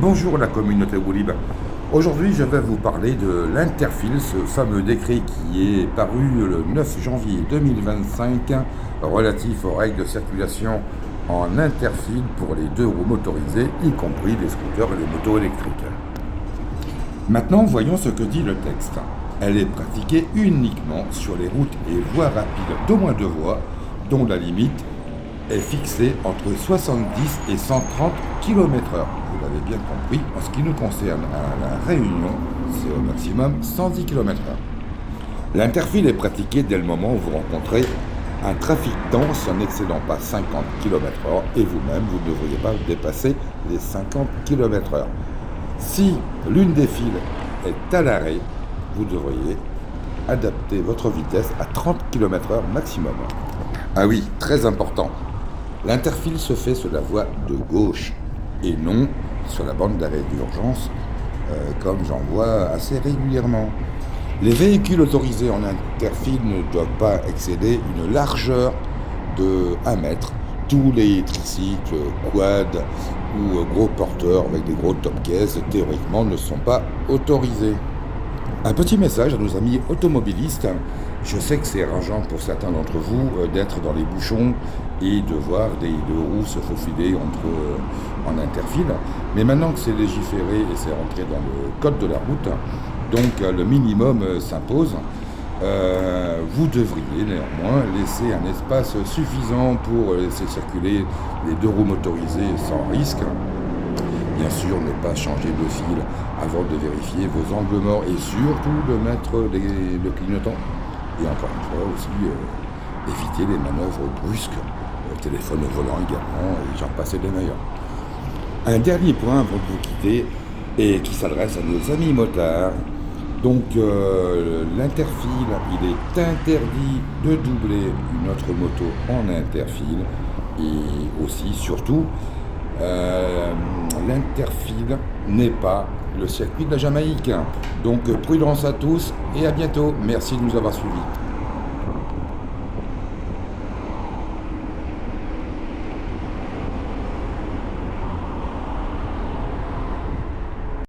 Bonjour la communauté Woolib. Aujourd'hui, je vais vous parler de l'Interfil, ce fameux décret qui est paru le 9 janvier 2025 relatif aux règles de circulation en interfile pour les deux roues motorisées, y compris les scooters et les motos électriques. Maintenant, voyons ce que dit le texte. Elle est pratiquée uniquement sur les routes et voies rapides d'au moins deux voies, dont la limite est fixée entre 70 et 130 km/h. Vous l'avez bien compris, en ce qui nous concerne à La Réunion, c'est au maximum 110 km/h. L'interfile est pratiqué dès le moment où vous rencontrez un trafic dense n'excédant pas 50 km/h et vous-même, vous ne devriez pas dépasser les 50 km/h. Si l'une des files est à l'arrêt, vous devriez adapter votre vitesse à 30 km/h maximum. Ah oui, très important. L'interfile se fait sur la voie de gauche et non sur la bande d'arrêt d'urgence, comme j'en vois assez régulièrement. Les véhicules autorisés en interfile ne doivent pas excéder une largeur de 1 mètre. Tous les tricycles, quads ou gros porteurs avec des gros top cases, théoriquement, ne sont pas autorisés. Un petit message à nos amis automobilistes. Je sais que c'est rageant pour certains d'entre vous d'être dans les bouchons et de voir des deux roues se faufiler en interfile. Mais maintenant que c'est légiféré et c'est rentré dans le code de la route, donc le minimum s'impose. Vous devriez néanmoins laisser un espace suffisant pour laisser circuler les deux roues motorisées sans risque. Bien sûr, ne pas changer de fil avant de vérifier vos angles morts et surtout de mettre le clignotant. Et encore une fois aussi, éviter les manœuvres brusques, téléphone au volant également, et j'en passe des meilleurs. Un dernier point avant de vous quitter, et qui s'adresse à nos amis motards. Donc l'interfile, il est interdit de doubler une autre moto en interfile, et aussi, surtout, l'interfile n'est pas le circuit de la Jamaïque. Donc prudence à tous et à bientôt. Merci de nous avoir suivis.